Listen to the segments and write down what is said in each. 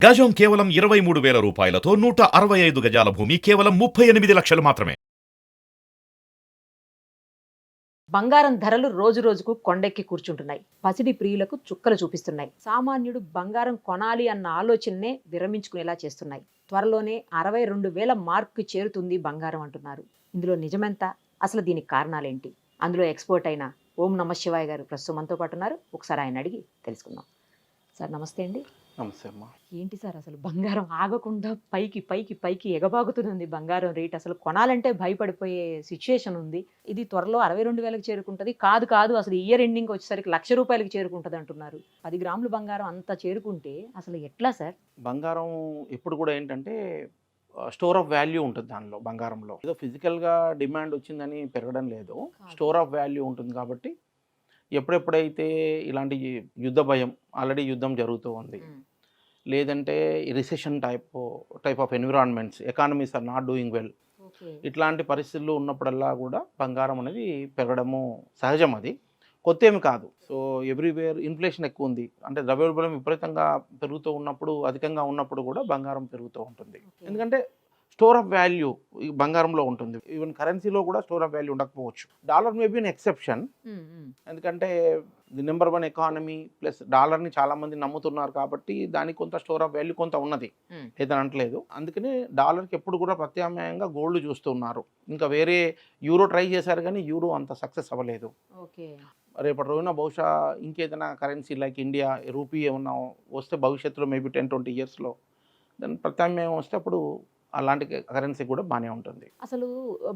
గజం కేవలం 23,000 రూపాయలతో 165 గజాల భూమి కేవలం 38 లక్షలు మాత్రమే. బంగారం ధరలు రోజు రోజుకు కొండెక్కి కూర్చుంటున్నాయి. పసిడి ప్రియులకు చుక్కలు చూపిస్తున్నాయి. సామాన్యుడు బంగారం కొనాలి అన్న ఆలోచననే విరమించుకునేలా చేస్తున్నాయి. త్వరలోనే 62,000 మార్కు చేరుతుంది బంగారం అంటున్నారు. ఇందులో నిజమెంత? అసలు దీనికి కారణాలేంటి? అందులో ఎక్స్పర్ట్ అయిన ఓం నమ శివాయ గారు ప్రస్తుతం మనతో పాటు ఉన్నారు. ఒకసారి ఆయన అడిగి తెలుసుకుందాం. సార్ నమస్తే అండి. నమస్తే అమ్మా. ఏంటి సార్ అసలు బంగారం ఆగకుండా పైకి పైకి పైకి ఎగబాగుతుంది బంగారం రేట్? అసలు కొనాలంటే భయపడిపోయే సిచ్యుయేషన్ ఉంది. ఇది త్వరలో 62,000కి చేరుకుంటుంది. కాదు అసలు ఇయర్ ఎండింగ్ వచ్చేసరికి ₹1,00,000 చేరుకుంటుంది అంటున్నారు. 10 గ్రాములు బంగారం అంత చేరుకుంటే అసలు ఎట్లా సార్? బంగారం ఎప్పుడు కూడా ఏంటంటే స్టోర్ ఆఫ్ వాల్యూ ఉంటుంది దానిలో. బంగారంలో ఏదో ఫిజికల్గా డిమాండ్ వచ్చిందని పెరగడం లేదు, స్టోర్ ఆఫ్ వాల్యూ ఉంటుంది. కాబట్టి ఎప్పుడెప్పుడైతే ఇలాంటి యుద్ధ భయం, ఆల్రెడీ యుద్ధం జరుగుతూ ఉంది, లేదంటే recession type of environments, economies are not doing well, ఇట్లాంటి పరిస్థితులు ఉన్నప్పుడల్లా కూడా బంగారం అనేది పెరగడము సహజం. అది కొత్త ఏమి కాదు. సో ఎవ్రీవేర్ ఇన్ఫ్లేషన్ ఎక్కువ ఉంది అంటే ద్రవ్యోల్బణం విపరీతంగా పెరుగుతూ ఉన్నప్పుడు, అధికంగా ఉన్నప్పుడు కూడా బంగారం పెరుగుతూ ఉంటుంది. ఎందుకంటే స్టోర్ ఆఫ్ వాల్యూ ఈ బంగారంలో ఉంటుంది. ఈవెన్ కరెన్సీలో కూడా స్టోర్ ఆఫ్ వాల్యూ ఉండకపోవచ్చు. Dollar may be an exception, ఎందుకంటే ది నెంబర్ 1 ఎకానమీ ప్లస్ డాలర్ని చాలామంది నమ్ముతున్నారు కాబట్టి దానికి కొంత స్టోర్ ఆఫ్ వాల్యూ కొంత ఉన్నది, ఏదని అంటలేదు. అందుకని డాలర్కి ఎప్పుడు కూడా ప్రత్యామ్నాయంగా గోల్డ్ చూస్తున్నారు. ఇంకా వేరే యూరో ట్రై చేశారు కానీ యూరో అంత సక్సెస్ అవ్వలేదు. రేపటి రోజున బహుశా ఇంకేదైనా కరెన్సీ లైక్ ఇండియా రూపీ ఏమన్నా వస్తే భవిష్యత్తులో మేబీ 10-20 ఇయర్స్లో దాని ప్రత్యామ్నాయం వస్తే అప్పుడు అలాంటి కరెన్సీ కూడా బాగానే ఉంటుంది. అసలు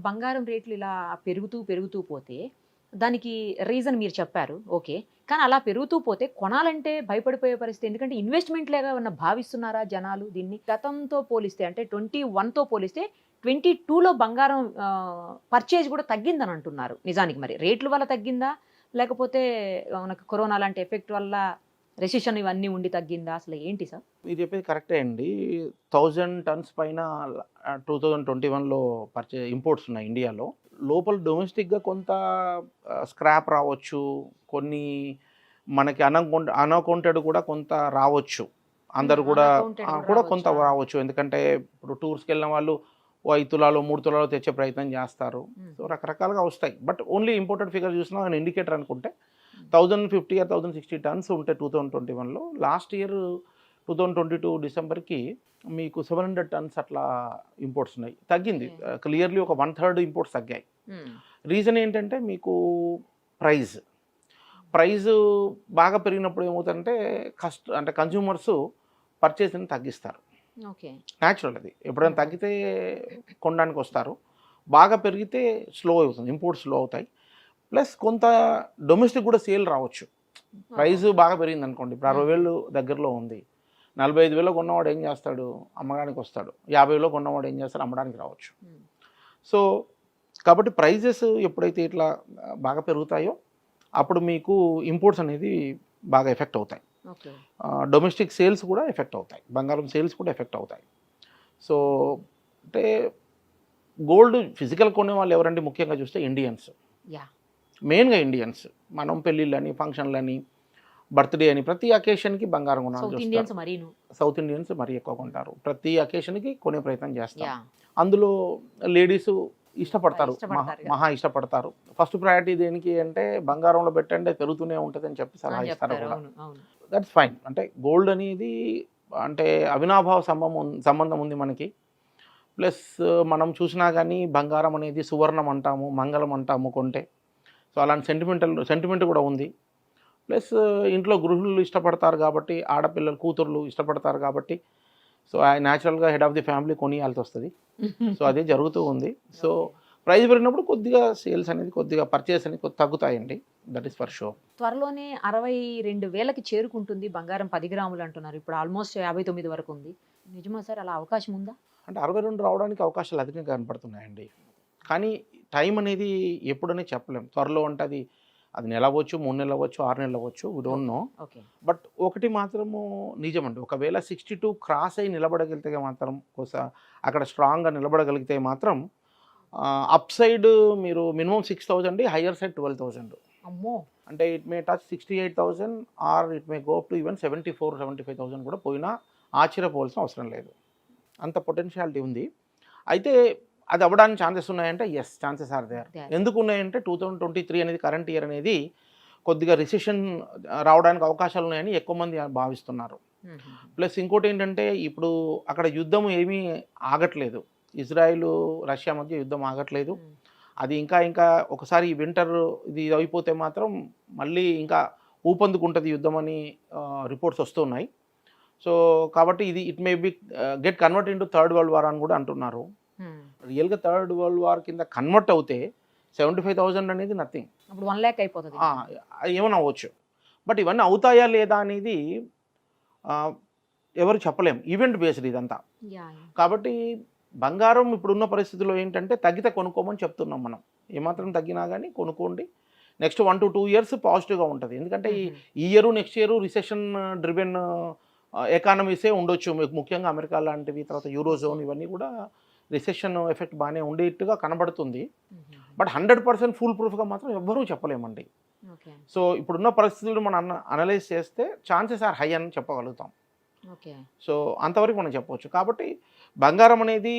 బంగారం రేట్లు ఇలా పెరుగుతూ పోతే దానికి రీజన్ మీరు చెప్పారు, ఓకే. కానీ అలా పెరుగుతూ పోతే కొనాలంటే భయపడిపోయే పరిస్థితి. ఎందుకంటే ఇన్వెస్ట్మెంట్ లాగా ఉన్న భావిస్తున్నారా జనాలు దీన్ని? గతంతో పోలిస్తే అంటే 21తో పోలిస్తే 22లో బంగారం పర్చేజ్ కూడా తగ్గిందని అంటున్నారు. నిజానికి మరి రేట్ల వల్ల తగ్గిందా, లేకపోతే మనకు కరోనా లాంటి ఎఫెక్ట్ వల్ల రెసిషన్ ఇవన్నీ ఉండి తగ్గిందా? అసలు ఏంటి సార్? మీరు చెప్పేది కరెక్టే అండి. 1000 టన్స్ పైన 2021లో ఇంపోర్ట్స్ ఉన్నాయి ఇండియాలో. లోపల డొమెస్టిక్గా కొంత స్క్రాప్ రావచ్చు, కొన్ని మనకి అన్అకౌంటెడ్ కూడా కొంత రావచ్చు. అందరు కూడా కొంత రావచ్చు. ఎందుకంటే ఇప్పుడు టూర్స్కి వెళ్ళిన వాళ్ళు 5 తులాలు 3 తులాలు తెచ్చే ప్రయత్నం చేస్తారు. సో రకరకాలుగా వస్తాయి. బట్ ఓన్లీ ఇంపోర్టెడ్ ఫిగర్ చూసినా నేను ఇండికేటర్ అనుకుంటే 1050 or 1060 టన్స్ ఉంటే 2021లో. లాస్ట్ ఇయర్ 2022 డిసెంబర్కి మీకు 700 టన్స్ అట్లా ఇంపోర్ట్స్ ఉన్నాయి. తగ్గింది క్లియర్లీ, ఒక 1/3 ఇంపోర్ట్స్ తగ్గాయి. రీజన్ ఏంటంటే మీకు ప్రైజ్ బాగా పెరిగినప్పుడు ఏమవుతుందంటే అంటే కన్జ్యూమర్స్ పర్చేస్ని తగ్గిస్తారు. న్యాచురల్ అది. ఎప్పుడైనా తగ్గితే కొనడానికి వస్తారు, బాగా పెరిగితే స్లో అవుతుంది, ఇంపోర్ట్స్ స్లో అవుతాయి. ప్లస్ కొంత డొమెస్టిక్ కూడా సేల్ రావచ్చు. ప్రైస్ బాగా పెరిగింది అనుకోండి, ఇప్పుడు 60,000 దగ్గరలో ఉంది, 45,000 కొన్నవాడు ఏం చేస్తాడు, అమ్మడానికి వస్తాడు. 50,000 కొన్నవాడు ఏం చేస్తాడు, అమ్మడానికి రావచ్చు. సో కాబట్టి ప్రైజెస్ ఎప్పుడైతే ఇట్లా బాగా పెరుగుతాయో అప్పుడు మీకు ఇంపోర్ట్స్ అనేది బాగా ఎఫెక్ట్ అవుతాయి. డొమెస్టిక్ సేల్స్ కూడా ఎఫెక్ట్ అవుతాయి, బంగారం సేల్స్ కూడా ఎఫెక్ట్ అవుతాయి. సో అంటే గోల్డ్ ఫిజికల్ కొనే వాళ్ళు ఎవరంటే ముఖ్యంగా చూస్తే ఇండియన్స్, మెయిన్గా ఇండియన్స్. మనం పెళ్ళిళ్ళని, ఫంక్షన్లని, బర్త్డే అని ప్రతి అకేషన్కి బంగారం కొనాలి. సౌత్ ఇండియన్స్ మరీ ఎక్కువ కొంటారు. ప్రతి అకేషన్కి కొనే ప్రయత్నం చేస్తారు. అందులో లేడీస్ ఇష్టపడతారు, మహా ఇష్టపడతారు. ఫస్ట్ ప్రయారిటీ దేనికి అంటే బంగారంలో పెట్టండి పెరుగుతూనే ఉంటుంది అని చెప్పి సలహా ఇస్తారు కూడా. That's fine. అంటే గోల్డ్ అనేది అంటే అవినాభావ సంబంధం ఉంది మనకి. ప్లస్ మనం చూసినా కానీ బంగారం అనేది సువర్ణం అంటాము, మంగళం అంటాము కొంటే. సో అలాంటి సెంటిమెంట్ కూడా ఉంది. ప్లస్ ఇంట్లో గృహిణులు ఇష్టపడతారు కాబట్టి, ఆడపిల్లలు కూతుర్లు ఇష్టపడతారు కాబట్టి, సో న్యాచురల్గా హెడ్ ఆఫ్ ది ఫ్యామిలీ కొనియాల్సి వస్తుంది. సో అదే జరుగుతూ ఉంది. సో ప్రైస్ పెరిగినప్పుడు కొద్దిగా సేల్స్ అనేది, కొద్దిగా పర్చేస్ అనేది తగ్గుతాయండి. That is for sure. త్వరలోనే 62,000కి చేరుకుంటుంది బంగారం 10 గ్రాములు అంటున్నారు. ఇప్పుడు ఆల్మోస్ట్ 59 వరకు ఉంది. నిజమా సార్? అలా అవకాశం ఉందా? అంటే 62 రావడానికి అవకాశాలు అధికంగా కనపడుతున్నాయండి. కానీ టైం అనేది ఎప్పుడనే చెప్పలేం. త్వరలో అంటే అది నెల అవ్వచ్చు, 3 నెలలు అవ్వచ్చు, 6 నెలలు అవ్వచ్చు, వి డోంట్ నో. బట్ ఒకటి మాత్రము నిజమండి, ఒకవేళ 62 క్రాస్ అయి నిలబడగలిగితే మాత్రం, అక్కడ స్ట్రాంగ్గా నిలబడగలిగితే మాత్రం అప్ సైడ్ మీరు మినిమం 6,000, హయ్యర్ సైడ్ 12,000. అమ్మో. అంటే it may touch 68,000 or it may go up to even 74,000-75,000 కూడా పోయిన ఆశ్చర్యపోవాల్సిన అవసరం లేదు. అంత పొటెన్షియాలిటీ ఉంది. అయితే అది అవ్వడానికి ఛాన్సెస్ ఉన్నాయంటే ఎస్, ఛాన్సెస్ ఆర్ దేర్. ఎందుకు ఉన్నాయంటే 2023 అనేది కరెంట్ ఇయర్ అనేది కొద్దిగా రిసెషన్ రావడానికి అవకాశాలు ఉన్నాయని ఎక్కువ మంది భావిస్తున్నారు. ప్లస్ ఇంకోటి ఏంటంటే ఇప్పుడు అక్కడ యుద్ధం ఏమీ ఆగట్లేదు. ఇజ్రాయిల్ రష్యా మధ్య యుద్ధం ఆగట్లేదు. అది ఇంకా ఒకసారి ఈ వింటర్ ఇది అయిపోతే మాత్రం మళ్ళీ ఇంకా ఊపందుకుంటుంది యుద్ధం అని రిపోర్ట్స్ వస్తున్నాయి. సో కాబట్టి ఇది it may be get convert into third world war అని కూడా అంటున్నారు. రియల్గా థర్డ్ వరల్డ్ వార్ కింద కన్వర్ట్ అవుతే 75,000 అనేది నథింగ్. అప్పుడు 1 lakh అయిపోతుంది. ఏమైనా అవ్వచ్చు. బట్ ఇవన్నీ అవుతాయా లేదా అనేది ఎవరు చెప్పలేం. ఈవెంట్ బేస్డ్ ఇదంతా. కాబట్టి బంగారం ఇప్పుడున్న పరిస్థితుల్లో ఏంటంటే తగ్గితే కొనుక్కోమని చెప్తున్నాం మనం. ఏమాత్రం తగ్గినా కానీ కొనుక్కోండి. నెక్స్ట్ 1 to 2 years పాజిటివ్గా ఉంటుంది. ఎందుకంటే ఈ year next year recession driven ఎకానమీసే ఉండొచ్చు. ముఖ్యంగా అమెరికా లాంటివి, తర్వాత యూరోజోన్, ఇవన్నీ కూడా రిసెషన్ ఎఫెక్ట్ బాగానే ఉండేట్టుగా కనబడుతుంది. బట్ 100% ఫుల్ ప్రూఫ్గా మాత్రం ఎవ్వరూ చెప్పలేమండి. సో ఇప్పుడున్న పరిస్థితులు మనం అనలైజ్ చేస్తే ఛాన్సెస్ ఆర్ హై అని చెప్పగలుగుతాం. సో అంతవరకు మనం చెప్పవచ్చు. కాబట్టి బంగారం అనేది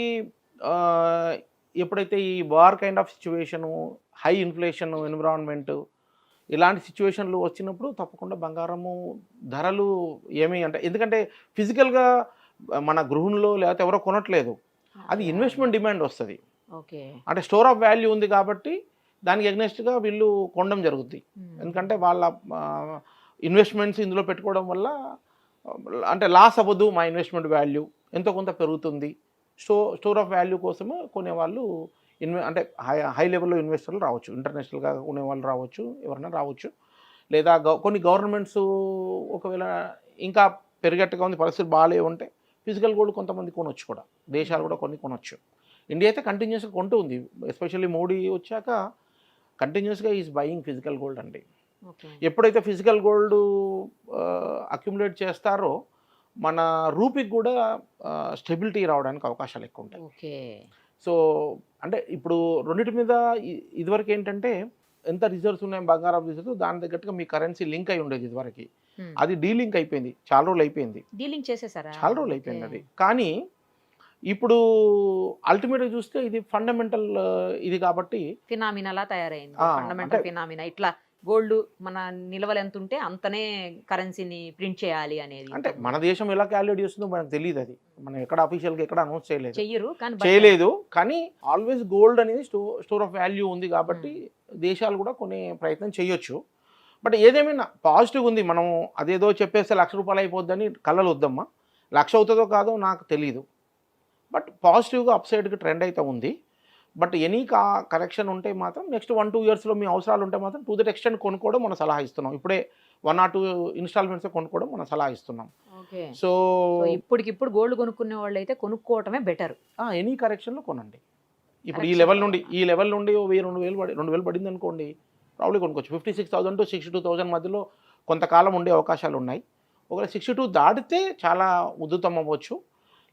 ఎప్పుడైతే ఈ war kind of situation, high inflation environment, ఇలాంటి సిచ్యువేషన్లు వచ్చినప్పుడు తప్పకుండా బంగారము ధరలు ఏమి అంటే, ఎందుకంటే ఫిజికల్గా మన గృహంలో లేకపోతే ఎవరో కొనట్లేదు, అది ఇన్వెస్ట్మెంట్ డిమాండ్ వస్తుంది. అంటే స్టోర్ ఆఫ్ వాల్యూ ఉంది కాబట్టి దానికి ఎగ్నెస్ట్గా వీళ్ళు కొనడం జరుగుద్ది. ఎందుకంటే వాళ్ళ ఇన్వెస్ట్మెంట్స్ ఇందులో పెట్టుకోవడం వల్ల అంటే లాస్ అవ్వదు, మా ఇన్వెస్ట్మెంట్ వాల్యూ ఎంతో కొంత పెరుగుతుంది. స్టోర్ ఆఫ్ వాల్యూ కోసము కొనేవాళ్ళు అంటే హై లెవెల్లో ఇన్వెస్టర్లు రావచ్చు, ఇంటర్నేషనల్గా కొనేవాళ్ళు రావచ్చు, ఎవరైనా రావచ్చు. లేదా కొన్ని గవర్నమెంట్స్ ఒకవేళ ఇంకా పెరిగట్టుగా ఉంది, పరిస్థితులు బాగాలే ఉంటే ఫిజికల్ గోల్డ్ కొంతమంది కొనొచ్చు కూడా, దేశాలు కూడా కొనొచ్చు. ఇండియా అయితే కంటిన్యూస్గా కొంటూ ఉంది. ఎస్పెషల్లీ మోడీ వచ్చాక కంటిన్యూస్గా ఈజ్ బయింగ్ ఫిజికల్ గోల్డ్ అండి. ఎప్పుడైతే ఫిజికల్ గోల్డ్ అక్యుములేట్ చేస్తారో మన రూపీకి కూడా స్టెబిలిటీ రావడానికి అవకాశాలు ఎక్కువ ఉంటాయి. సో అంటే ఇప్పుడు రెండింటి మీద ఇదివరకు ఏంటంటే ఎంత రిజర్వ్స్ ఉన్నాయి బంగారం రిజర్వ్స్, దాని తగ్గట్టుగా మీ కరెన్సీ లింక్ అయి ఉండేది ఇదివరకు. అది డీలింక్ అయిపోయింది, చాలా రోజులు అయిపోయింది, డీలింక్ చేసేసారా, చాలా రోజులు అయిపోయింది అది. కానీ ఇప్పుడు అల్టిమేట్గా చూస్తే ఇది ఫండమెంటల్ ఇది కాబట్టి ఫినామినాలా తయారైంది. ఫండమెంటల్ ఫినామినా ఇట్లా గోల్డ్ మన నిల్వలు ఎంత ఉంటే అంతనే కరెన్సీని ప్రింట్ చేయాలి అనేది. అంటే మన దేశం ఎలా క్యాలిక్యులేట్ చేస్తుందో మనకు తెలియదు. అది మనం ఎక్కడ అఫీషియల్గా ఎక్కడ అనౌన్స్ చేయలేదు. కానీ ఆల్వేస్ గోల్డ్ అనేది స్టోర్ ఆఫ్ వాల్యూ ఉంది కాబట్టి దేశాలు కూడా కొనే ప్రయత్నం చేయొచ్చు. బట్ ఏదేమైనా పాజిటివ్ ఉంది. మనం అదేదో చెప్పేస్తే ₹1,00,000 అయిపోద్దని కళ్ళలు వద్దమ్మా. 1,00,000 అవుతుందో కాదో నాకు తెలియదు. బట్ పాజిటివ్గా అప్ సైడ్కి ట్రెండ్ అయితే ఉంది. బట్ ఎనీ కరెక్షన్ ఉంటే మాత్రం నెక్స్ట్ 1-2 yearsలో మీ అవసరాలు ఉంటే మాత్రం టు దట్ ఎక్స్టెంట్ కొనుక్కోవడం మనం సలహా ఇస్తున్నాం. ఇప్పుడే 1 or 2 ఇన్స్టాల్మెంట్స్ కొనుక్కోవడం మనం సలహా ఇస్తున్నాం. సో ఇప్పటికిప్పుడు గోల్డ్ కొనుక్కునే వాళ్ళు అయితే కొనుక్కోవటమే బెటర్. ఎనీ కరెక్షన్లో కొనండి. ఇప్పుడు ఈ లెవెల్ నుండి 1,000-2,000 పడింది అనుకోండి, ప్రాబ్లీ కొనుక్కోవచ్చు. 56,000 to 62,000 మధ్యలో కొంతకాలం ఉండే అవకాశాలు ఉన్నాయి. ఒకవేళ 62 దాటితే చాలా ఉద్ధృతం అవ్వచ్చు.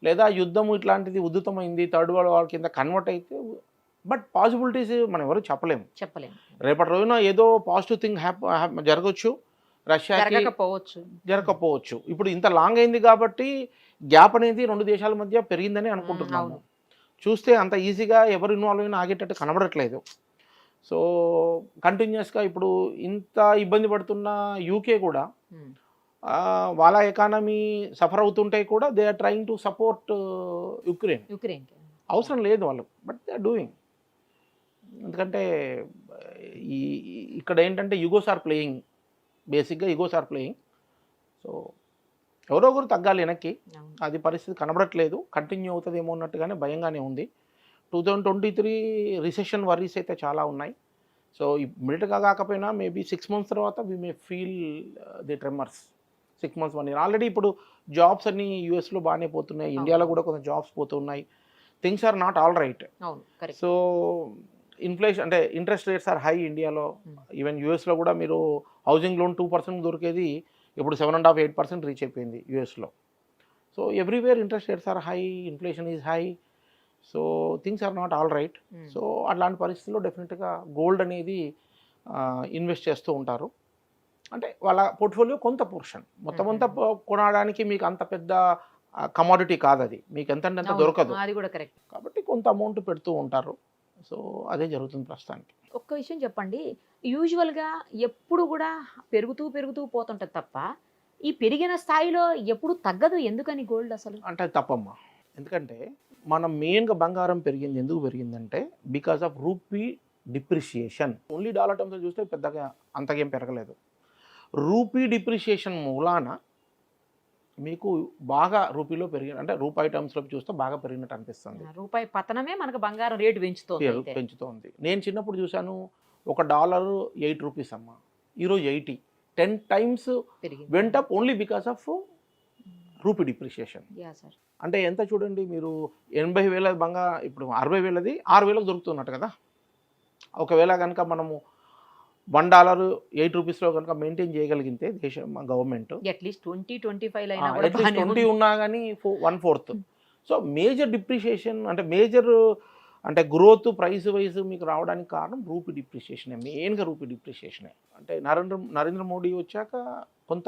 లేదా యుద్ధము ఇట్లాంటిది ఉద్ధృతమైంది, థర్డ్ వరల్డ్ వార్ కింద కన్వర్ట్ అయితే, బట్ పాసిబిలిటీస్ మనం ఎవరు చెప్పలేము. రేపటి రోజున ఏదో పాజిటివ్ థింగ్ జరగచ్చు, రష్యాకి జరగకపోవచ్చు. ఇప్పుడు ఇంత లాంగ్ అయింది కాబట్టి గ్యాప్ అనేది 2 దేశాల మధ్య పెరిగిందని అనుకుంటున్నాము. చూస్తే అంత ఈజీగా ఎవరు ఇన్వాల్వ్ అయినా ఆగేటట్టు కనబడట్లేదు. సో కంటిన్యూస్గా ఇప్పుడు ఇంత ఇబ్బంది పడుతున్న యూకే కూడా వాళ్ళ ఎకానమీ సఫర్ అవుతుంటే కూడా they are trying to support Ukraine. అవసరం లేదు వాళ్ళు, బట్ దే ఆర్ డూయింగ్. ఎందుకంటే ఇక్కడ ఏంటంటే యుగోస్ ఆర్ ప్లేయింగ్, బేసిక్గా యుగోస్ ఆర్ ప్లేయింగ్. సో ఎవరో ఒకరు తగ్గాలి వెనక్కి. అది పరిస్థితి కనబడట్లేదు, కంటిన్యూ అవుతుందేమో అన్నట్టుగానే భయంగానే ఉంది. 2023 రిసెషన్ వర్రీస్ అయితే చాలా ఉన్నాయి. సో ఇమ్మీడియట్గా కాకపోయినా మేబీ 6 months తర్వాత we may feel the tremors. 6 months 1 year already ఇప్పుడు జాబ్స్ అన్ని యూఎస్లో బాగానే పోతున్నాయి, ఇండియాలో కూడా కొంత జాబ్స్ పోతున్నాయి. Things are not all right. So inflation అంటే ఇంట్రెస్ట్ రేట్స్ ఆర్ హై ఇండియాలో. ఈవెన్ యూఎస్లో కూడా మీరు హౌసింగ్ లోన్ 2% దొరికేది ఇప్పుడు 7.5-8% రీచ్ అయిపోయింది యూఎస్లో. So everywhere interest rates are high, inflation is high. So things are not all right. So అట్లాంటి పరిస్థితుల్లో డెఫినెట్గా గోల్డ్ అనేది ఇన్వెస్ట్ చేస్తూ ఉంటారు. అంటే వాళ్ళ పోర్ట్ఫోలియో కొంత పోర్షన్, మొత్తం అంతా కొనడానికి మీకు అంత పెద్ద కమాడిటీ కాదు అది, మీకు ఎంత అంటే అంత దొరకదు. అది కూడా కరెక్ట్. కాబట్టి కొంత అమౌంట్ పెడుతూ ఉంటారు. సో అదే జరుగుతుంది ప్రస్తుతానికి. ఒక్క విషయం చెప్పండి, యూజువల్గా ఎప్పుడు కూడా పెరుగుతూ పెరుగుతూ పోతుంటది తప్ప ఈ పెరిగిన స్థాయిలో ఎప్పుడు తగ్గదు, ఎందుకని గోల్డ్ అసలు? అంటే అది తప్పమ్మా. ఎందుకంటే మనం మెయిన్గా బంగారం పెరిగింది ఎందుకు పెరిగిందంటే because of rupee depreciation. Only dollar టర్మ్స్లో చూస్తే పెద్దగా అంతగేం పెరగలేదు. రూపీ డిప్రిషియేషన్ మూలాన మీకు బాగా రూపీలో పెరిగి, అంటే రూపాయి టర్మ్స్లో చూస్తే బాగా పెరిగినట్టు అనిపిస్తుంది. రూపాయి పతనమే మనకు బంగారం రేటు పెంచుతోంది. నేను చిన్నప్పుడు చూశాను $1 ₹8 అమ్మా, ఈరోజు 80, 10 times వెంట up only because of rupee depreciation. అంటే ఎంత చూడండి మీరు, 80,000 బంగారం ఇప్పుడు 60,000ది 6,000కు దొరుకుతున్నట్టు కదా. ఒకవేళ కనుక మనము $1 ₹8లో కనుక మెయింటైన్ చేయగలిగితే దేశం గవర్నమెంట్ అట్లీస్ట్ 20-25 20 ఉన్నా కానీ 1/4. సో మేజర్ డిప్రిషియేషన్ అంటే మేజర్ అంటే గ్రోత్ ప్రైస్ వైజ్ మీకు రావడానికి కారణం రూపీ డిప్రిషియేషనే, మెయిన్గా రూపీ డిప్రిషియేషనే. అంటే నరేంద్ర మోడీ వచ్చాక కొంత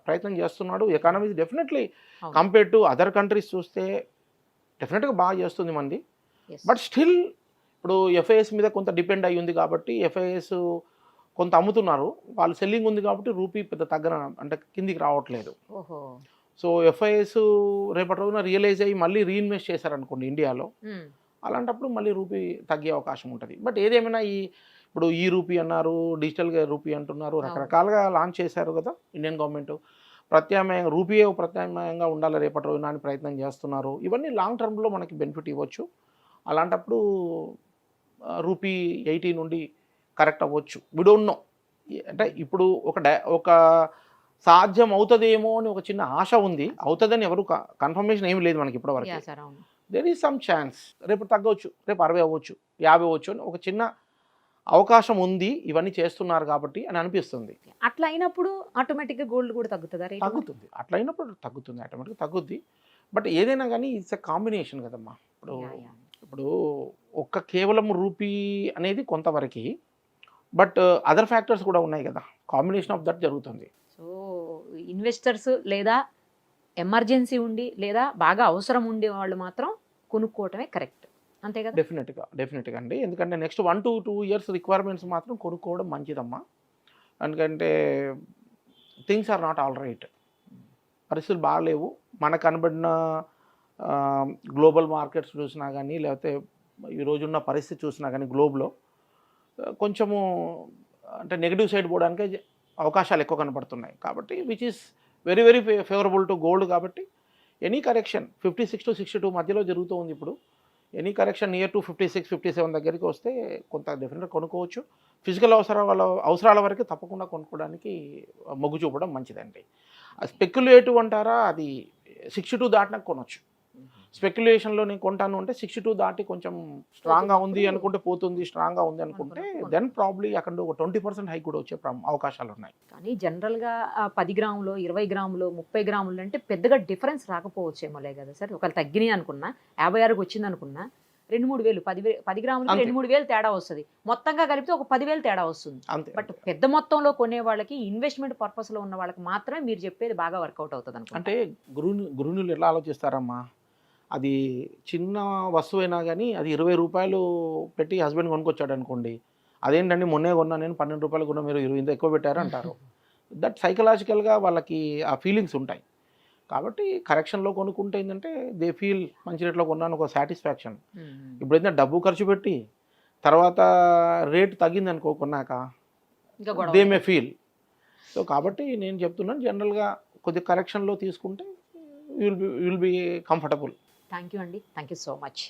ప్రయత్నం చేస్తున్నాడు. Economy definitely compare to other countries చూస్తే డెఫినెట్గా బాగా చేస్తుంది మంది. బట్ స్టిల్ ఇప్పుడు ఎఫ్ఐఎస్ మీద కొంత డిపెండ్ అయ్యి ఉంది కాబట్టి ఎఫ్ఐఎస్ కొంత అమ్ముతున్నారు, వాళ్ళు సెల్లింగ్ ఉంది కాబట్టి రూపీ పెద్ద తగ్గన అంటే కిందికి రావట్లేదు. సో ఎఫ్ఐఎస్ రేపటి రోజున రియలైజ్ అయ్యి మళ్ళీ రీఇన్వెస్ట్ చేశారనుకోండి ఇండియాలో, అలాంటప్పుడు మళ్ళీ రూపీ తగ్గే అవకాశం ఉంటుంది. బట్ ఏదేమైనా ఇప్పుడు ఈ రూపీ అన్నారు, డిజిటల్గా రూపీ అంటున్నారు, రకరకాలుగా లాంచ్ చేశారు కదా ఇండియన్ గవర్నమెంట్. ప్రత్యామ్నాయంగా రూపీయే ప్రత్యామ్నాయంగా ఉండాలి రేపటి రోజున అని ప్రయత్నం చేస్తున్నారు. ఇవన్నీ లాంగ్ టర్మ్లో మనకి బెనిఫిట్ ఇవ్వచ్చు. అలాంటప్పుడు రూపీ 80 నుండి కరెక్ట్ అవ్వచ్చు. We don't know. అంటే ఇప్పుడు ఒక సాధ్యం అవుతుందేమో అని ఒక చిన్న ఆశ ఉంది. అవుతుందని ఎవరు కన్ఫర్మేషన్ ఏమి లేదు మనకి ఇప్పటివరకు. దెర్ ఈజ్ సమ్ ఛాన్స్, రేపు తగ్గవచ్చు, రేపు 60 అవ్వచ్చు, 50 అవ్వచ్చు అని ఒక చిన్న అవకాశం ఉంది, ఇవన్నీ చేస్తున్నారు కాబట్టి అని అనిపిస్తుంది. అట్లా అయినప్పుడు ఆటోమేటిక్గా గోల్డ్ కూడా తగ్గుతుందా? తగ్గుతుంది. అట్లా అయినప్పుడు తగ్గుతుంది, ఆటోమేటిక్గా తగ్గుద్ది. బట్ ఏదైనా కానీ ఇట్స్ ఎ కాంబినేషన్ కదమ్మా. ఇప్పుడు కేవలం రూపీ అనేది కొంతవరకు, బట్ అదర్ ఫ్యాక్టర్స్ కూడా ఉన్నాయి కదా, కాంబినేషన్ ఆఫ్ దట్ జరుగుతుంది. సో ఇన్వెస్టర్స్ లేదా ఎమర్జెన్సీ ఉండి లేదా బాగా అవసరం ఉండే వాళ్ళు మాత్రం కొనుక్కోవటమే కరెక్ట్, అంతే కదా? డెఫినెట్గా అండి. ఎందుకంటే నెక్స్ట్ 1 to 2 years రిక్వైర్మెంట్స్ మాత్రం కొనుక్కోవడం మంచిదమ్మా. ఎందుకంటే things are not all right, పరిస్థితులు బాగాలేవు. మనకు కనబడిన గ్లోబల్ మార్కెట్స్ చూసినా కానీ, లేకపోతే ఈరోజున్న పరిస్థితి చూసినా కానీ గ్లోబ్లో కొంచెము అంటే నెగిటివ్ సైడ్ పోవడానికే అవకాశాలు ఎక్కువ కనపడుతున్నాయి. కాబట్టి which is very very favourable to gold. కాబట్టి ఎనీ కరెక్షన్ 56 to 62 మధ్యలో జరుగుతూ ఉంది ఇప్పుడు. ఎనీ కరెక్షన్ నియర్ టు 56-57 దగ్గరికి వస్తే కొంత డెఫినెట్గా కొనుక్కోవచ్చు. ఫిజికల్ అవసరాల వరకు తప్పకుండా కొనుక్కోవడానికి మొగ్గు చూపడం మంచిదండి. స్పెక్యులేటివ్ అంటారా, అది 62 దాటినాక కొనవచ్చు. స్పెక్యులేషన్లో నేను కొంటాను అంటే 62 దాటి కొంచెం స్ట్రాంగ్గా ఉంది అనుకుంటే పోతుంది, స్ట్రాంగ్గా ఉంది అనుకుంటే దెన్ ప్రాబ్లీ అక్కడ ఒక 20% హైక్ కూడా వచ్చే అవకాశాలు ఉన్నాయి. కానీ జనరల్గా 10 గ్రాములు 20 గ్రాములు 30 గ్రాములు అంటే పెద్దగా డిఫరెన్స్ రాకపోవచ్చేమోలే కదా సార్. ఒకవేళ తగ్గినాయి అనుకున్నా 56కి వచ్చింది అనుకున్నా 2-3 వేలు 10 గ్రాములు 2-3 వేలు తేడా వస్తుంది, మొత్తంగా కలిపితే ఒక 10,000 తేడా వస్తుంది. బట్ పెద్ద మొత్తంలో కొనే వాళ్ళకి ఇన్వెస్ట్మెంట్ పర్పస్లో ఉన్న వాళ్ళకి మాత్రమే మీరు చెప్పేది బాగా వర్కౌట్ అవుతుంది అనుకుంటా. అంటే గృహిణులు ఎలా ఆలోచిస్తారమ్మా, అది చిన్న వస్తువు అయినా కానీ అది ₹20 పెట్టి హస్బెండ్ కొనుక్కొచ్చాడు అనుకోండి, అదేంటండి మొన్నే కొన్నా నేను ₹12 కొన్నా, మీరు 20 ఎక్కువ పెట్టారు అంటారు. దట్ సైకలాజికల్గా వాళ్ళకి ఆ ఫీలింగ్స్ ఉంటాయి. కాబట్టి కరెక్షన్లో కొనుక్కుంటే ఏంటంటే దే ఫీల్ మంచి రేట్లో కొన్నాను ఒక సాటిస్ఫాక్షన్. ఇప్పుడైతే డబ్బు ఖర్చు పెట్టి తర్వాత రేట్ తగ్గింది అనుకో కొన్నాక దే మే ఫీల్. సో కాబట్టి నేను చెప్తున్నాను జనరల్గా కొద్ది కరెక్షన్లో తీసుకుంటే will be comfortable. Thank you అండి, థ్యాంక్ యూ సో మచ్.